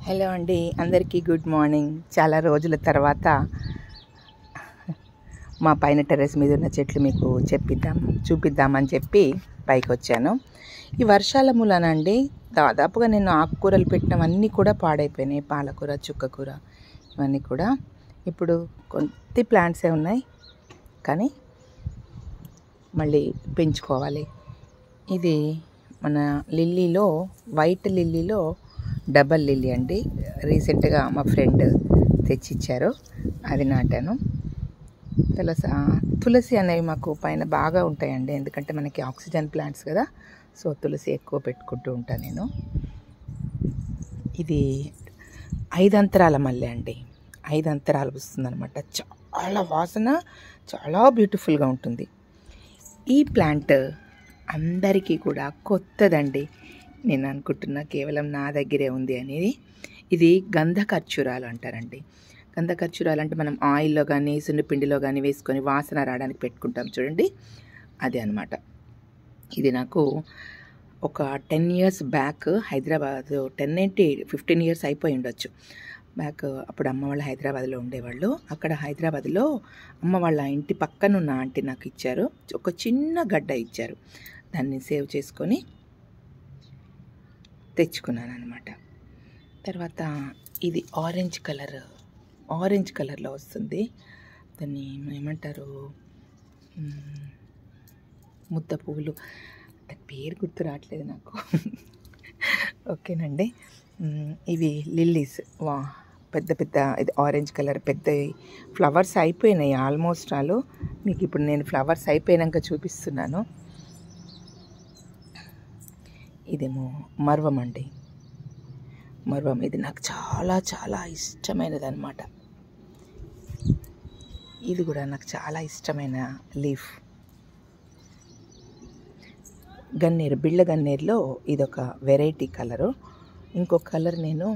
Hello అండి, అందరికీ good morning. చాలా రోజుల తర్వాత మా పైన టెర్రస్ మీద ఉన్న చెట్లు మీకు చూపిద్దామని చెప్పి పైకి వచ్చాను. ఈ వర్షాల మూలన అండి దాదాపుగా నేను ఆకుకూరలు పెట్టినవన్నీ కూడా పాడైపోయినాయి. పాలకూర, చుక్కకూర ఇవన్నీ కూడా. ఇప్పుడు కొద్ది ప్లాంట్సే ఉన్నాయి, కానీ మళ్ళీ పెంచుకోవాలి. ఇది మన లిల్లీలో, వైట్ లిల్లీలో డబల్ లిల్లీ అండి. రీసెంట్గా మా ఫ్రెండ్ తెచ్చిచ్చారు, అది నాటాను. తులసి అనేవి మాకు పైన బాగా ఉంటాయండి, ఎందుకంటే మనకి ఆక్సిజన్ ప్లాంట్స్ కదా, సో తులసి ఎక్కువ పెట్టుకుంటూ ఉంటాను నేను. ఇది 5 అంతరాల మల్లె అండి. 5 అంతరాలు వస్తుందన్నమాట. చాలా వాసన, చాలా బ్యూటిఫుల్గా ఉంటుంది. ఈ ప్లాంట్ అందరికీ కూడా కొత్తదండి. నేను అనుకుంటున్నా కేవలం నా దగ్గరే ఉంది అనేది. ఇది గంధకర్చూరాలు అంటారండి. గంధకర్చూరాలు అంటే మనం ఆయిల్లో కానీ సున్నిపిండిలో కానీ వేసుకొని వాసన రావడానికి పెట్టుకుంటాం చూడండి, అదే అనమాట. ఇది నాకు ఒక 10 years బ్యాక్ హైదరాబాద్, 10 ఏంటి 15 years అయిపోయి ఉండొచ్చు బ్యాక్. అప్పుడు అమ్మ వాళ్ళు హైదరాబాద్లో ఉండేవాళ్ళు. అక్కడ హైదరాబాద్లో అమ్మ వాళ్ళ ఇంటి పక్కన ఉన్న ఆంటీ నాకు ఇచ్చారు, ఒక చిన్న గడ్డ ఇచ్చారు. దాన్ని సేవ్ చేసుకొని తెచ్చుకున్నాను అనమాట. తర్వాత ఇది ఆరెంజ్ కలర్లో వస్తుంది. దాన్ని ఏమంటారు, ముద్ద పువ్వులు, పేరు గుర్తు రావట్లేదు నాకు. ఓకేనండి. ఇవి లిల్లీస్, పెద్ద ఇది ఆరెంజ్ కలర్ పెద్ద ఫ్లవర్స్ అయిపోయినాయి ఆల్మోస్ట్ ఆల్. మీకు ఇప్పుడు నేను ఫ్లవర్స్ అయిపోయాక చూపిస్తున్నాను. ఇదేమో మర్వం అండి. మర్వం ఇది నాకు చాలా చాలా ఇష్టమైనది అనమాట. ఇది కూడా నాకు చాలా ఇష్టమైన లీఫ్. గన్నేరు, బిళ్ళ గన్నేరులో ఇదొక వెరైటీ కలరు. ఇంకొక కలర్ నేను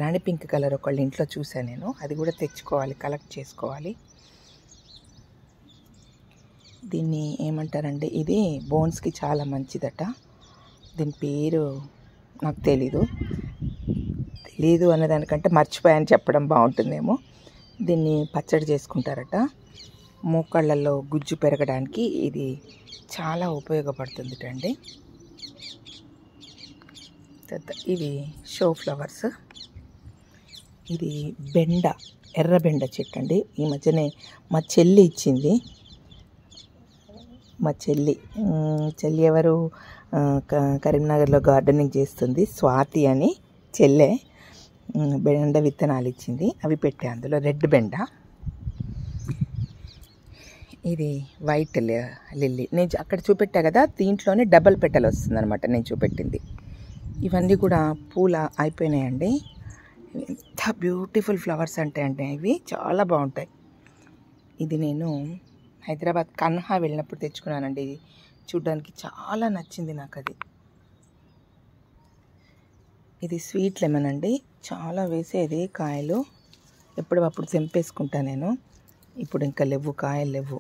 రాణి పింక్ కలర్ ఒకళ్ళ ఇంట్లో చూసాను నేను, అది కూడా తెచ్చుకోవాలి, కలెక్ట్ చేసుకోవాలి. దీన్ని ఏమంటారండి, ఇది బోన్స్కి చాలా మంచిదట. దీని పేరు నాకు తెలీదు అన్నదానికంటే మర్చిపోయాని చెప్పడం బాగుంటుందేమో. దీన్ని పచ్చడి చేసుకుంటారట. మోకాళ్ళల్లో గుజ్జు పెరగడానికి ఇది చాలా ఉపయోగపడుతుంది అండి. ఇవి షో ఫ్లవర్స్. ఇది ఎర్ర బెండ చెట్టు అండి. ఈ మధ్యనే మా చెల్లి ఇచ్చింది. మా చెల్లి ఎవరు, కరీంనగర్లో గార్డెనింగ్ చేస్తుంది, స్వాతి అని చెల్లె. బెండ విత్తనాలు ఇచ్చింది, అవి పెట్టే. అందులో రెడ్ బెండ. ఇది వైట్ లిల్లీ నేను అక్కడ చూపెట్టా కదా, దీంట్లోనే డబల్ పెటల్ వస్తుంది అనమాట నేను చూపెట్టింది. ఇవన్నీ కూడా పూల అయిపోయినాయండి. ఎంత బ్యూటిఫుల్ ఫ్లవర్స్ అంటే ఇవి చాలా బాగుంటాయి. ఇది నేను హైదరాబాద్ కన్హా వెళ్ళినప్పుడు తెచ్చుకున్నానండి. ఇది చూడ్డానికి చాలా నచ్చింది నాకు అది. ఇది స్వీట్ లెమన్ అండి, చాలా వేసేది కాయలు. ఎప్పుడప్పుడు తెంపేసుకుంటా నేను. ఇప్పుడు ఇంకా లేవు, కాయలు లేవు.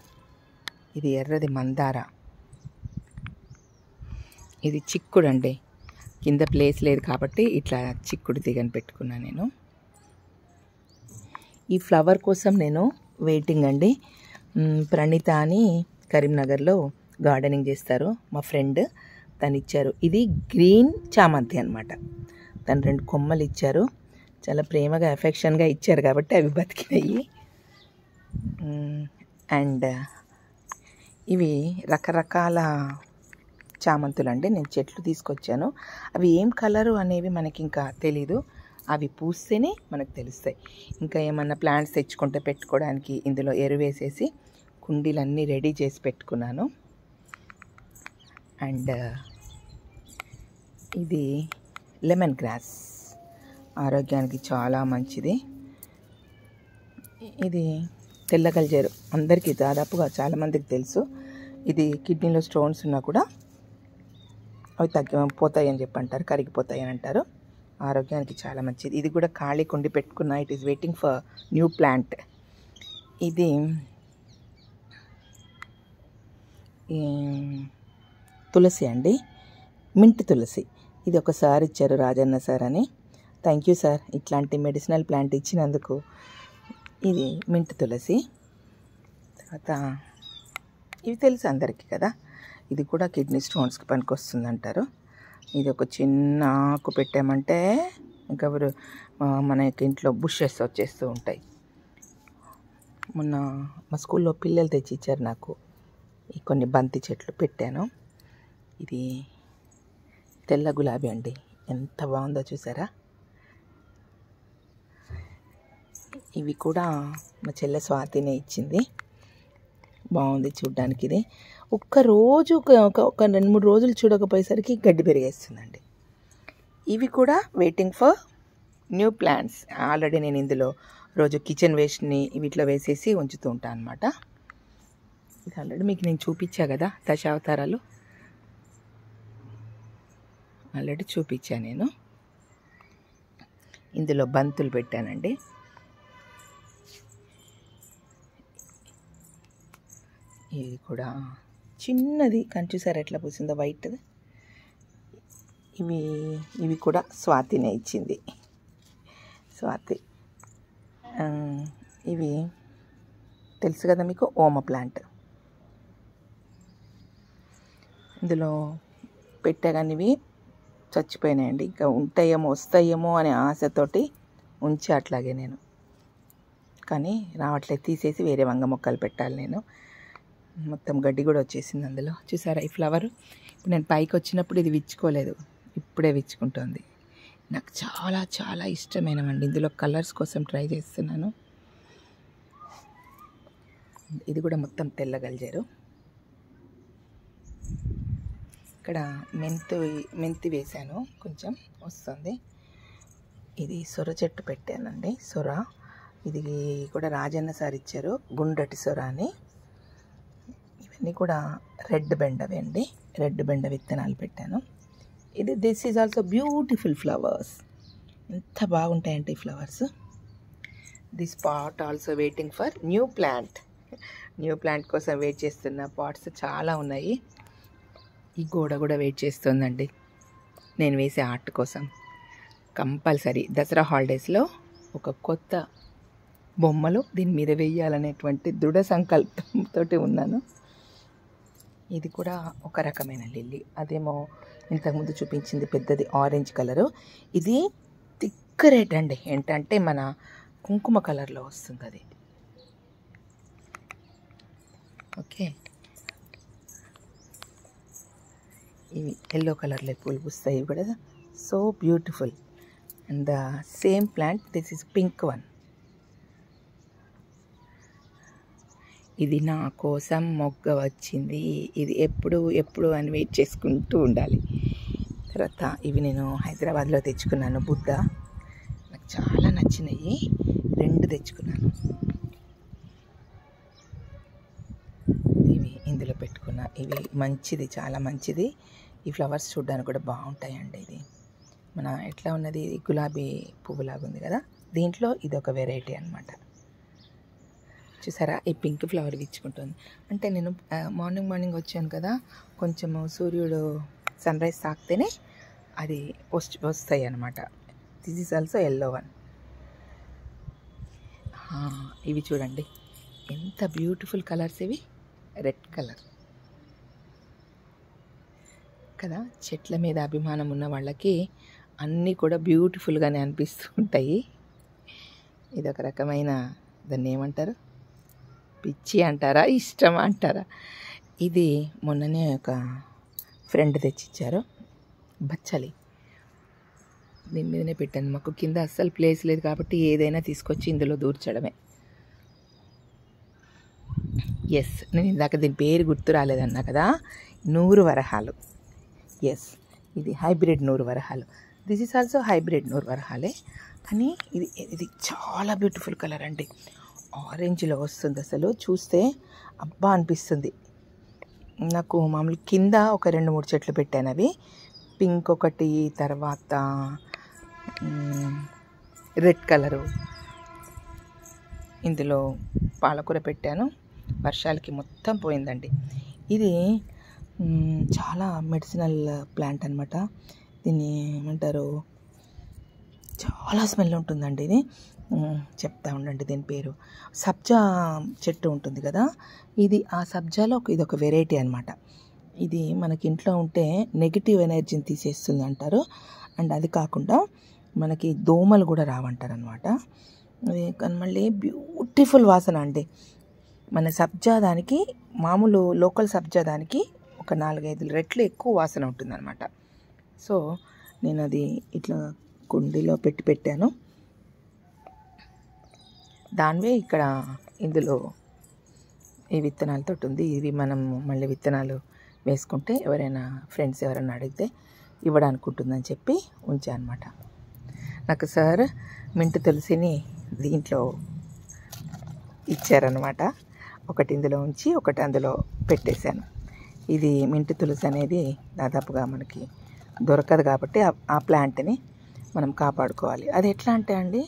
ఇది ఎర్రది మందార. ఇది చిక్కుడు అండి. కింద ప్లేస్ లేదు కాబట్టి ఇట్లా చిక్కుడు తీగని పెట్టుకున్నా నేను. ఈ ఫ్లవర్ కోసం నేను వెయిటింగ్ అండి. ప్రణీత అని కరీంనగర్లో గార్డెనింగ్ చేస్తారు, మా ఫ్రెండ్, తను ఇచ్చారు. ఇది గ్రీన్ చామంతి అనమాట. తను 2 కొమ్మలు ఇచ్చారు, చాలా ప్రేమగా ఎఫెక్షన్గా ఇచ్చారు కాబట్టి అవి బతికినాయి. అండ్ ఇవి రకరకాల చామంతులు అండి. నేను చెట్లు తీసుకొచ్చాను, అవి ఏం కలరు అనేవి మనకి ఇంకా తెలీదు, అవి పూస్తేనే మనకు తెలుస్తాయి. ఇంకా ఏమన్నా ప్లాంట్స్ తెచ్చుకుంటే పెట్టుకోవడానికి ఇందులో ఎరువేసేసి కుండీలన్నీ రెడీ చేసి పెట్టుకున్నాను. అండ్ ఇది లెమన్ గ్రాస్, ఆరోగ్యానికి చాలా మంచిది. ఇది తెల్ల గల్జేరు, అందరికీ దాదాపుగా చాలామందికి తెలుసు. ఇది కిడ్నీలో స్టోన్స్ ఉన్నా కూడా అవి పోతాయి అని చెప్పి అంటారు, కరిగిపోతాయి అని అంటారు. ఆరోగ్యానికి చాలా మంచిది. ఇది కూడా ఖాళీ కుండి పెట్టుకున్నా, it is waiting for new plant. ఇది తులసి అండి, మింట్ తులసి. ఇది ఒకసారి ఇచ్చారు రాజన్న సార్ అని, థ్యాంక్ యూ సార్ ఇట్లాంటి మెడిసినల్ ప్లాంట్ ఇచ్చినందుకు. ఇది మింట్ తులసి. తర్వాత ఇవి తెలుసు అందరికీ కదా, ఇది కూడా కిడ్నీ స్టోన్స్కి పనికొస్తుంది అంటారు. ఇది ఒక చిన్న ఆకు పెట్టామంటే ఇంకా మనకి ఇంట్లో బుషెస్ వచ్చేస్తూ ఉంటాయి. మొన్న మా స్కూల్లో పిల్లలు తెచ్చి ఇచ్చారు నాకు ఈ కొన్ని బంతి చెట్లు పెట్టాను. ఇది తెల్ల గులాబీ అండి, ఎంత బాగుందో చూసారా. ఇవి కూడా మా చెల్లె స్వాతినే ఇచ్చింది. బాగుంది చూడ్డానికి. ఇది ఒక 2-3 రోజులు చూడకపోయేసరికి గడ్డి పెరిగేస్తుందండి. ఇవి కూడా waiting for new plants. Already నేను ఇందులో రోజు కిచెన్ వేస్ట్ని వీటిలో వేసేసి ఉంచుతూ ఉంటాను అనమాట. ఇది ఆల్రెడీ మీకు నేను చూపించా కదా, దశావతారాలు ఆల్రెడీ చూపించా నేను. ఇందులో బంతులు పెట్టానండి. ఇది కూడా చిన్నది కానీ చూసారు ఎట్లా పూసిందో వైట్. ఇవి కూడా స్వాతినే ఇచ్చింది, స్వాతి. ఇవి తెలుసు కదా మీకు, ఓమ ప్లాంట్. ఇందులో పెట్టా కానీ ఇవి చచ్చిపోయినాయండి. ఇంకా వస్తాయేమో అనే ఆశతోటి ఉంచి అట్లాగే నేను, కానీ రావట్లేదు. తీసేసి వేరే వంగ మొక్కలు పెట్టాలి నేను. మొత్తం గడ్డి కూడా వచ్చేసింది అందులో. చూసారా ఈ ఫ్లవర్. ఇప్పుడు నేను పైకి వచ్చినప్పుడు ఇది విచ్చుకోలేదు, ఇప్పుడే విచ్చుకుంటుంది. నాకు చాలా చాలా ఇష్టమైనవండి. ఇందులో కలర్స్ కోసం ట్రై చేస్తున్నాను. ఇది కూడా మొత్తం తెల్ల గల్జేరు. ఇక్కడ మెంతి వేసాను, కొంచెం వస్తుంది. ఇది సొర చెట్టు పెట్టానండి, సొర. ఇది కూడా రాజన్న సార్ ఇచ్చారు, గుండ్రటి సొర అని. ఇవన్నీ కూడా రెడ్ బెండవి అండి, రెడ్ బెండ విత్తనాలు పెట్టాను. This is also beautiful flowers. ఎంత బాగుంటాయంటే ఈ flowers. This pot also waiting for new plant. New plant కోసం వెయిట్ చేస్తున్న పాట్స్ చాలా ఉన్నాయి. ఈ గోడ కూడా వెయిట్ చేస్తుందండి నేను వేసే ఆర్ట్ కోసం. కంపల్సరీ దసరా హాలిడేస్లో ఒక కొత్త బొమ్మలు దీని మీద వేయాలనేటువంటి దృఢ సంకల్పంతో ఉన్నాను. ఇది కూడా ఒక రకమైన లిల్లీ. అదేమో ఇంతకుముందు చూపించింది పెద్దది ఆరెంజ్ కలరు. ఇది థిక్ రెడ్ అండి, ఏంటంటే మన కుంకుమ కలర్లో వస్తుంది అది. ఓకే, ఇవి ఎల్లో కలర్లో పూలు పూస్తాయి కూడా. So beautiful. And the same plant, this is pink one. ఇది నా కోసం మొగ్గ వచ్చింది. ఇది ఎప్పుడు అని వెయిట్ చేసుకుంటూ ఉండాలి. తర్వాత ఇవి నేను హైదరాబాద్లో తెచ్చుకున్నాను, బుద్ధ. నాకు చాలా నచ్చినాయి, 2 తెచ్చుకున్నాను. ఇవి ఇందులో పెట్టుకున్నా. ఇవి మంచిది, చాలా మంచిది. ఈ ఫ్లవర్స్ చూడడానికి కూడా బాగుంటాయండి. ఇది మన ఎట్లా ఉన్నది, గులాబీ పువ్వులాగా ఉంది కదా, దీంట్లో ఇది ఒక వెరైటీ అనమాట. చూసారా ఈ పింక్ ఫ్లవర్ విచ్చుకుంటుంది. అంటే నేను మార్నింగ్ వచ్చాను కదా, కొంచెము సూర్యుడు సన్ రైజ్ తాకితేనే అది వస్తాయి అన్నమాట. This is also yellow one. ఇవి చూడండి ఎంత బ్యూటిఫుల్ కలర్స్. ఇవి రెడ్ కలర్ కదా. చెట్ల మీద అభిమానం ఉన్న వాళ్ళకి అన్నీ కూడా బ్యూటిఫుల్గానే అనిపిస్తూ ఉంటాయి. ఇది ఒక రకమైన, దాన్ని ఏమంటారు, పిచ్చి అంటారా, ఇష్టం అంటారా. ఇది మొన్ననే ఒక ఫ్రెండ్ తెచ్చిచ్చారు, బచ్చలి. దీని మీదనే పెట్టాను. మాకు కింద అస్సలు ప్లేస్ లేదు కాబట్టి ఏదైనా తీసుకొచ్చి ఇందులో దూర్చడమే. ఎస్, నేను ఇందాక దీని పేరు గుర్తు రాలేదన్నా కదా, నూరు వరహాలు. ఎస్, ఇది హైబ్రిడ్ నూరు వరహాలు. దిస్ ఈస్ ఆల్సో హైబ్రిడ్ నూరు వరహాలే, కానీ ఇది చాలా బ్యూటిఫుల్ కలర్ అండి. ఆరెంజ్లో వస్తుంది, అసలు చూస్తే అబ్బా అనిపిస్తుంది నాకు. మామూలు కింద ఒక 2-3 చెట్లు పెట్టాను. అవి పింక్ ఒకటి, తర్వాత రెడ్ కలరు. ఇందులో పాలకూర పెట్టాను, వర్షాలకి మొత్తం పోయిందండి. ఇది చాలా మెడిసినల్ ప్లాంట్ అనమాట. దీన్ని ఏమంటారు, చాలా చాలా స్మెల్ ఉంటుందండి ఇది. చెప్తా ఉండండి దీని పేరు. సబ్జా చెట్టు ఉంటుంది కదా, ఇది ఆ సబ్జాలో ఇదొక వెరైటీ అనమాట. ఇది మనకి ఇంట్లో ఉంటే నెగిటివ్ ఎనర్జీని తీసేస్తుంది అంటారు. అండ్ అది కాకుండా మనకి దోమలు కూడా రావంటారు అనమాట. కానీ మళ్ళీ బ్యూటిఫుల్ వాసన అండి. మన సబ్జా దానికి, మామూలు లోకల్ సబ్జా దానికి ఒక 4-5 రెట్లు ఎక్కువ వాసన ఉంటుందన్నమాట. సో నేను అది ఇట్లా కుండీలో పెట్టాను. దానివే ఇక్కడ ఇందులో ఈ విత్తనాలతో ఉంది. ఇవి మనం మళ్ళీ విత్తనాలు వేసుకుంటే ఎవరైనా ఫ్రెండ్స్ ఎవరైనా అడిగితే ఇవ్వడానికి ఉంటుందని చెప్పి ఉంచా అనమాట. నాకు సార్ మింట్ తులసిని దీంట్లో ఇచ్చారనమాట. ఒకటి ఇందులో ఉంచి ఒకటి అందులో పెట్టేశాను. ఇది మింట్ తులసి అనేది దాదాపుగా మనకి దొరకదు కాబట్టి ఆ ప్లాంట్ని మనం కాపాడుకోవాలి. అది ఎట్లా అంటే అండి,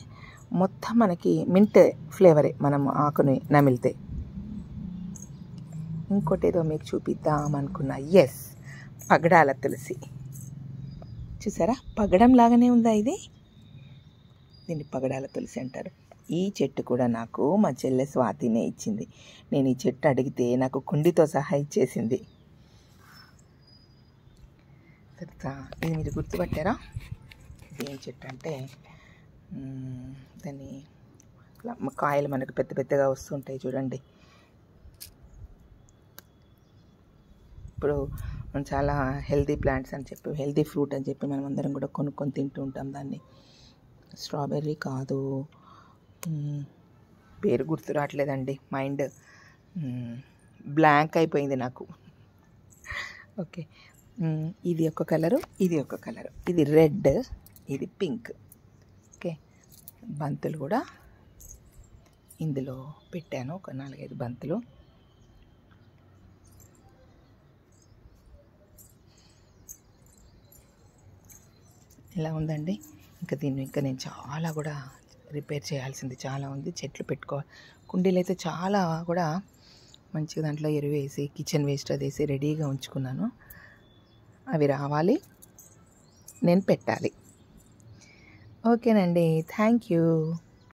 మొత్తం మనకి మింట్ ఫ్లేవరే మనం ఆకుని నమిలితే. ఇంకోటి ఏదో మీకు చూపిద్దాం అనుకున్నా. ఎస్, పగడాల తులసి. చూసారా, పగడం లాగానే ఉందా ఇది? దీన్ని పగడాల తులసి అంటారు. ఈ చెట్టు కూడా నాకు మా చెల్లె స్వాతినే ఇచ్చింది. నేను ఈ చెట్టు అడిగితే నాకు కుండితో సహా ఇచ్చేసింది. తర్వాత ఇది మీరు గుర్తుపట్టారా? ఇది ఏం చెట్టు అంటే, దాన్ని కాయలు మనకు పెద్ద పెద్దగా వస్తుంటాయి చూడండి. ఇప్పుడు మనం చాలా హెల్తీ ప్లాంట్స్ అని చెప్పి, హెల్తీ ఫ్రూట్ అని చెప్పి మనం అందరం కూడా కొనుక్కొని తింటూ ఉంటాం దాన్ని. స్ట్రాబెర్రీ కాదు, పేరు గుర్తు రావట్లేదండి, మైండ్ బ్లాంక్ అయిపోయింది నాకు. ఓకే, ఇది ఒక కలరు, ఇది ఒక కలరు. ఇది రెడ్, ఇది పింక్. ఓకే, బంతులు కూడా ఇందులో పెట్టాను, ఒక 4-5 బంతులు. ఇలా ఉందండి. ఇంకా దీన్ని నేను చాలా కూడా రిపేర్ చేయాల్సింది చాలా ఉంది. చెట్లు పెట్టుకోవాలి. కుండీలు అయితే చాలా కూడా మంచిగా దాంట్లో ఎరువు వేసి, కిచెన్ వేస్ట్ అది వేసి రెడీగా ఉంచుకున్నాను. అవి రావాలి, నేను పెట్టాలి. ఓకేనండి, థ్యాంక్ యూ.